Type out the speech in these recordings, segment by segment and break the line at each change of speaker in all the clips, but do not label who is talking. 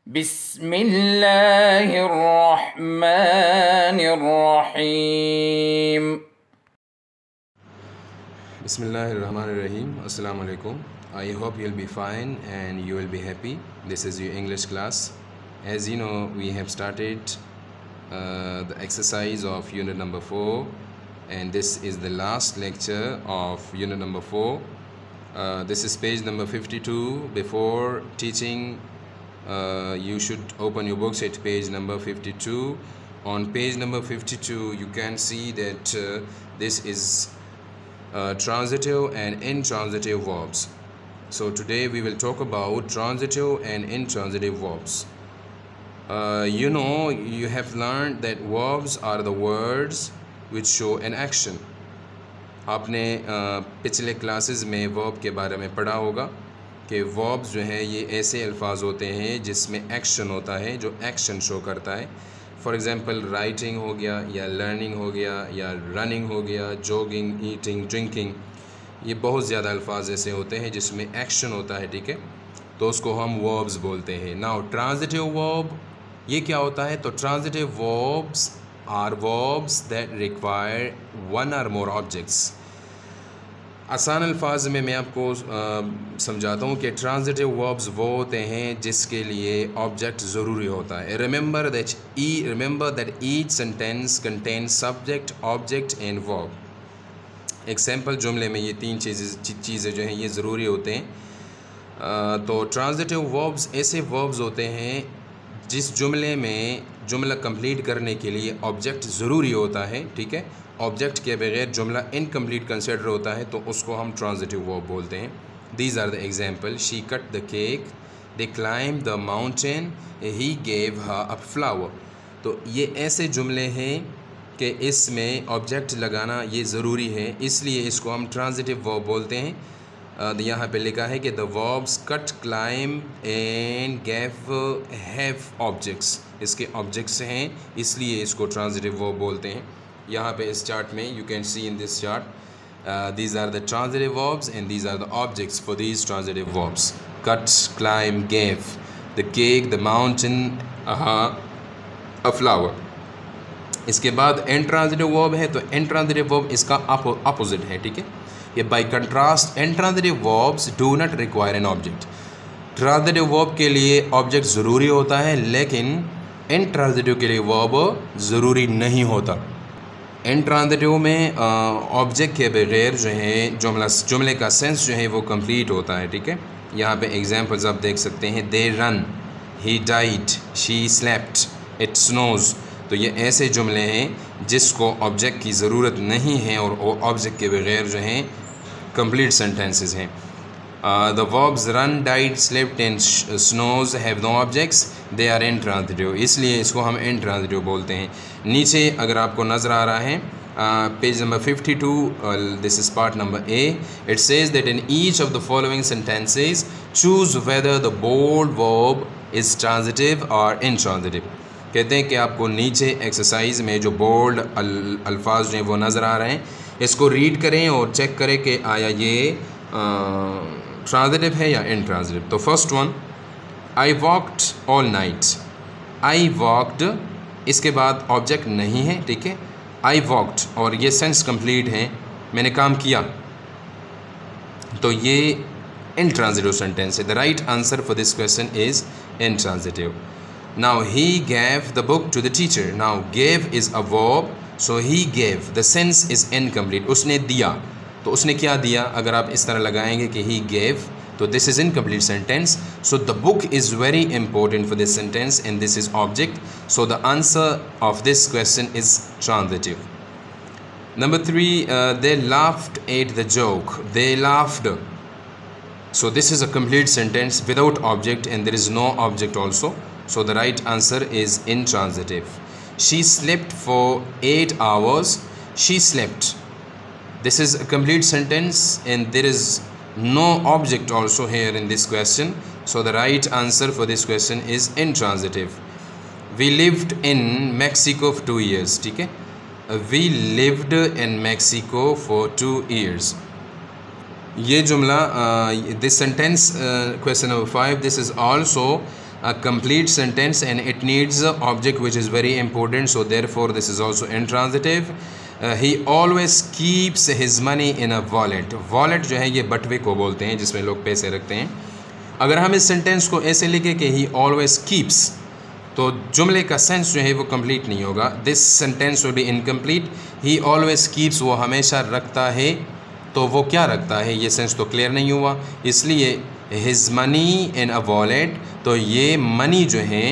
बिस्मिल्लाहिर्रहमानिर्रहीम।
Bismillahirrahmanirrahim. Assalamu alaikum. I hope you'll be fine and you will be happy. This is your English class. As you know, we have started the exercise of unit number 4, and this is the last lecture of unit number 4. This is page number 52. Before teaching, you should open your books at page number 52. On page number 52, you can see that this is transitive and intransitive verbs. So today we will talk about transitive and intransitive verbs. You have learned that verbs are the words which show an action. आपने पिछले classes में verb के बारे में पढ़ा होगा कि verbs जो हैं ये ऐसे अल्फाज होते हैं जिसमें एक्शन होता है, जो एक्शन शो करता है. फॉर एग्ज़ाम्पल राइटिंग हो गया, या लर्निंग हो गया, या रनिंग हो गया, जॉगिंग, ईटिंग, ड्रिंकिंग. ये बहुत ज़्यादा अल्फाज ऐसे होते हैं जिसमें एक्शन होता है, ठीक है, तो उसको हम वर्ब्स बोलते हैं. नाउ ट्रांजिटिव वर्ब ये क्या होता है? तो transitive verbs are verbs that require one or more objects. आसान अल्फाज में मैं आपको समझाता हूँ कि ट्रांजिटिव वर्ब्स वो होते हैं जिसके लिए ऑब्जेक्ट ज़रूरी होता है. Remember that each sentence contains subject, object and verb. एक सैम्पल जुमले में ये तीन चीज़ें जो हैं ये ज़रूरी होते हैं. तो ट्रांजिटिव वर्ब्स ऐसे वर्ब्स होते हैं जिस जुमले में जुमला कंप्लीट करने के लिए ऑब्जेक्ट ज़रूरी होता है, ठीक है. ऑब्जेक्ट के बगैर जुमला इनकम्प्लीट कंसिडर होता है तो उसको हम ट्रांजिटिव वर्ब बोलते हैं. These are the example: she cut the cake, they climb the mountain, he gave her a flower. तो ये ऐसे जुमले हैं कि इसमें ऑब्जेक्ट लगाना ये ज़रूरी है, इसलिए इसको हम ट्रांजिटिव वर्ब बोलते हैं. यहाँ पे लिखा है कि the verbs cut, climb and gave have objects. इसके ऑब्जेक्ट्स हैं इसलिए इसको ट्रांजिटिव वर्ब बोलते हैं. यहाँ पे इस चार्ट में you can see in this chart these are the transitive verbs and these are the objects for these transitive verbs: cut, climb, gave, the cake, the mountain, a flower. इसके बाद intransitive verb है, तो intransitive verb इसका opposite है, ठीक है. ये by contrast intransitive verbs do not require an object. transitive verb के लिए object ज़रूरी होता है, लेकिन intransitive के लिए verb ज़रूरी नहीं होता. इंट्रांजिटिव में ऑब्जेक्ट के बगैर जो है जुमले का सेंस जो है वो कंप्लीट होता है, ठीक है. यहाँ पे एग्जांपल्स आप देख सकते हैं: they run, he died, she slept, it snows. तो ये ऐसे जुमले हैं जिसको ऑब्जेक्ट की ज़रूरत नहीं है और वो ऑब्जेक्ट के बगैर जो हैं कंप्लीट सेंटेंसेस हैं. The verbs run, died, slept and snows have no objects. They are intransitive. इसलिए इसको हम intransitive बोलते हैं. नीचे अगर आपको नज़र आ रहा है page number 52, this is part number A. It says that in each of the following sentences choose whether the bold verb is transitive or intransitive. कहते हैं कि आपको नीचे एक्सरसाइज में जो बोल्ड अल्फाज जो हैं वो नज़र आ रहे हैं, इसको रीड करें और चेक करें कि आया ये ट्रांजिटिव है या इंट्रांजिटिव. तो first one, I walked all night. I walked, इसके बाद ऑब्जेक्ट नहीं है, ठीक है. आई वॉक्ड और ये सेंस कंप्लीट है, मैंने काम किया, तो ये इंट्रांजिटिव सेंटेंस है. The right answer for this question is intransitive. Now he gave the book to the teacher. Now gave is a verb, so he gave, the sense is incomplete. उसने दिया, तो उसने क्या दिया? अगर आप इस तरह लगाएंगे कि ही गेव, तो this is incomplete sentence. So the book is very important for this sentence and this is object. So the answer of this question is transitive. Number 3, they laughed at the joke. They laughed, so this is a complete sentence without object and there is no object also, so the right answer is intransitive. She slept for 8 hours. She slept, this is a complete sentence and there is no object also here in this question, so the right answer for this question is intransitive. We lived in Mexico for 2 years. ठीक है, we lived in Mexico for 2 years. ये जुमला, this sentence, question number 5, this is also a complete sentence and it needs an object which is very important, so therefore this is also intransitive. He always keeps his money in a wallet. Wallet जो है ये बटवे को बोलते हैं जिसमें लोग पैसे रखते हैं. अगर हम इस सेंटेंस को ऐसे लिखें कि he always keeps, तो जुमले का सेंस जो है वो कंप्लीट नहीं होगा. This sentence will be incomplete. He always keeps, वो हमेशा रखता है, तो वो क्या रखता है, ये सेंस तो क्लियर नहीं हुआ. इसलिए his money in a wallet, तो ये मनी जो है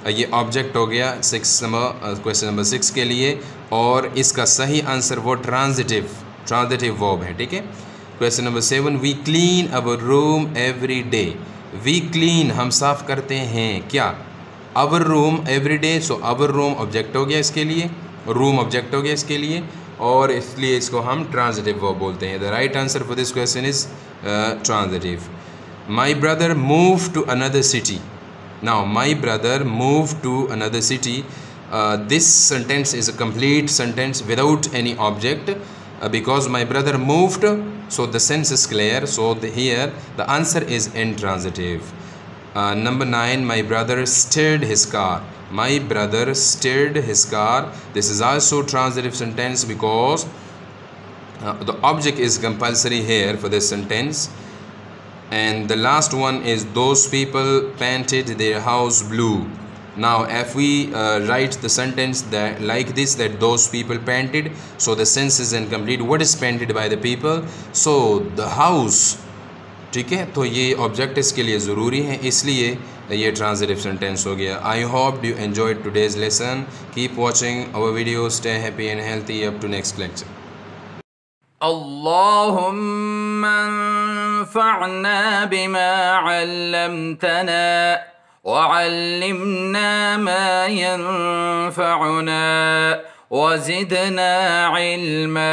ये ऑब्जेक्ट हो गया क्वेश्चन नंबर 6 के लिए, और इसका सही आंसर वो ट्रांजिटिव वर्ब है. ठीक है. Question number 7, we clean our room every day. We clean, हम साफ़ करते हैं क्या, our room every day. So our room object हो गया इसके लिए, रूम ऑब्जेक्ट हो गया इसके लिए, और इसलिए इसको हम ट्रांजिटिव वर्ब बोलते हैं. The right answer for this question is transitive. My brother move to another city. Now my brother move to another city. This sentence is a complete sentence without any object because my brother moved, so the sense is clear. So here the answer is intransitive. Number 9, my brother stirred his car. My brother stirred his car. This is also transitive sentence because the object is compulsory here for this sentence. And the last one is those people painted their house blue. Now if we write the sentence that like this, that those people painted, so the sense is incomplete. What is painted by the people? So the house. ठीक है, तो ये object इसके लिए ज़रूरी है, इसलिए ये ट्रांजिटिव सेंटेंस हो गया. I hope you enjoyed today's lesson. Keep watching our video. Stay happy and healthy. Up to next lecture.
अल्लाहुम्मा अंफ़अना बिमा अल्लमतना वअल्लिमना मा यंफ़अुना वज़िदना इल्मा.